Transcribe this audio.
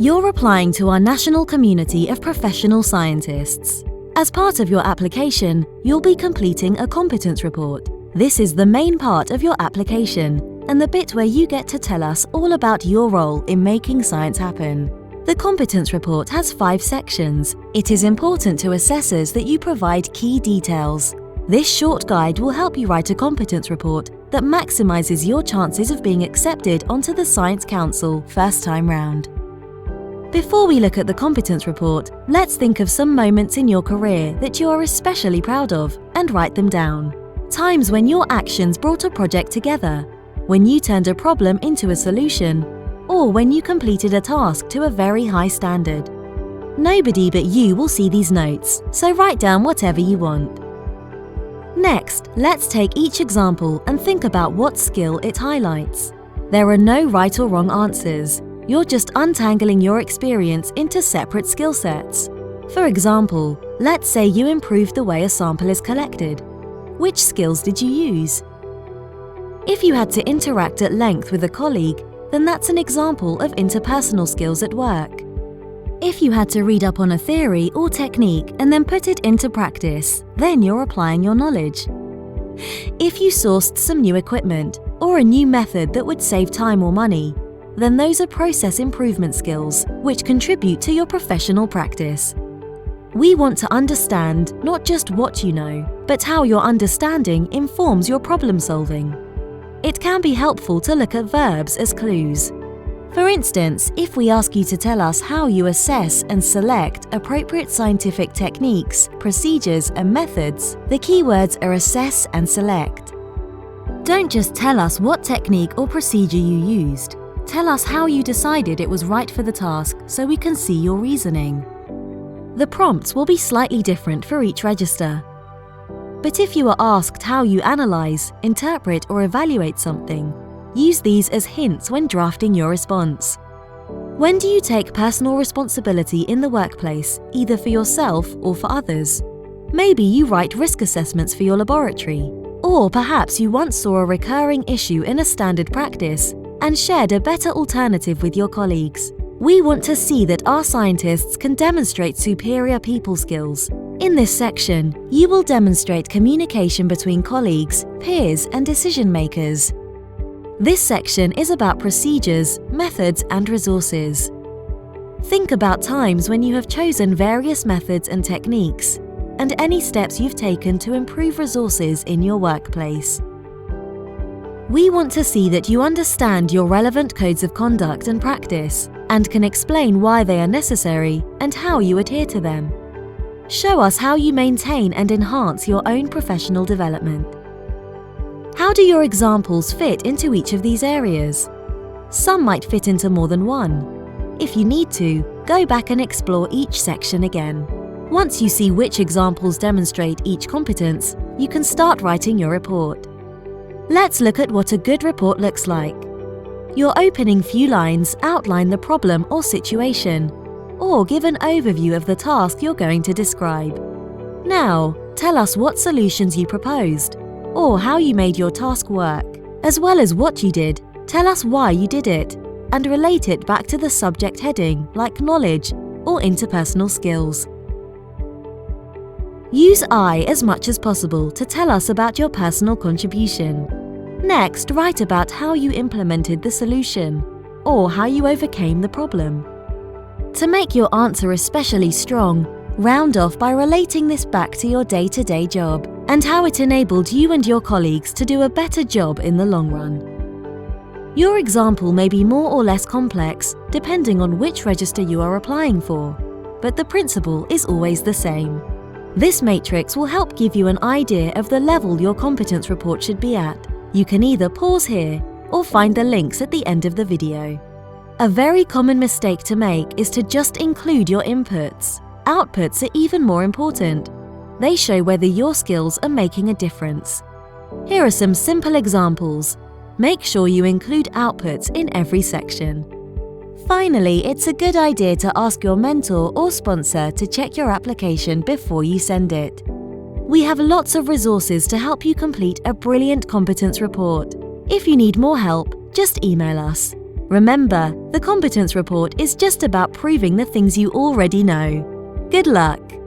You're applying to our national community of professional scientists. As part of your application, you'll be completing a competence report. This is the main part of your application and the bit where you get to tell us all about your role in making science happen. The competence report has 5 sections. It is important to assessors that you provide key details. This short guide will help you write a competence report that maximizes your chances of being accepted onto the Science Council first time round. Before we look at the competence report, let's think of some moments in your career that you are especially proud of and write them down. Times when your actions brought a project together, when you turned a problem into a solution, or when you completed a task to a very high standard. Nobody but you will see these notes, so write down whatever you want. Next, let's take each example and think about what skill it highlights. There are no right or wrong answers. You're just untangling your experience into separate skill sets. For example, let's say you improved the way a sample is collected. Which skills did you use? If you had to interact at length with a colleague, then that's an example of interpersonal skills at work. If you had to read up on a theory or technique and then put it into practice, then you're applying your knowledge. If you sourced some new equipment or a new method that would save time or money, then those are process improvement skills which contribute to your professional practice. We want to understand not just what you know, but how your understanding informs your problem solving. It can be helpful to look at verbs as clues. For instance, if we ask you to tell us how you assess and select appropriate scientific techniques, procedures, and methods, the keywords are assess and select. Don't just tell us what technique or procedure you used. Tell us how you decided it was right for the task so we can see your reasoning. The prompts will be slightly different for each register. But if you are asked how you analyze, interpret, or evaluate something, use these as hints when drafting your response. When do you take personal responsibility in the workplace, either for yourself or for others? Maybe you write risk assessments for your laboratory, or perhaps you once saw a recurring issue in a standard practice and shared a better alternative with your colleagues. We want to see that our scientists can demonstrate superior people skills. In this section, you will demonstrate communication between colleagues, peers, and decision makers. This section is about procedures, methods, and resources. Think about times when you have chosen various methods and techniques, and any steps you've taken to improve resources in your workplace. We want to see that you understand your relevant codes of conduct and practice, and can explain why they are necessary and how you adhere to them. Show us how you maintain and enhance your own professional development. How do your examples fit into each of these areas? Some might fit into more than one. If you need to, go back and explore each section again. Once you see which examples demonstrate each competence, you can start writing your report. Let's look at what a good report looks like. Your opening few lines outline the problem or situation, or give an overview of the task you're going to describe. Now, tell us what solutions you proposed, or how you made your task work. As well as what you did, tell us why you did it, and relate it back to the subject heading like knowledge or interpersonal skills. Use I as much as possible to tell us about your personal contribution. Next, write about how you implemented the solution, or how you overcame the problem. To make your answer especially strong, round off by relating this back to your day-to-day job and how it enabled you and your colleagues to do a better job in the long run. Your example may be more or less complex depending on which register you are applying for, but the principle is always the same. This matrix will help give you an idea of the level your competence report should be at. You can either pause here or find the links at the end of the video. A very common mistake to make is to just include your inputs. Outputs are even more important. They show whether your skills are making a difference. Here are some simple examples. Make sure you include outputs in every section. Finally, it's a good idea to ask your mentor or sponsor to check your application before you send it. We have lots of resources to help you complete a brilliant competence report. If you need more help, just email us. Remember, the competence report is just about proving the things you already know. Good luck!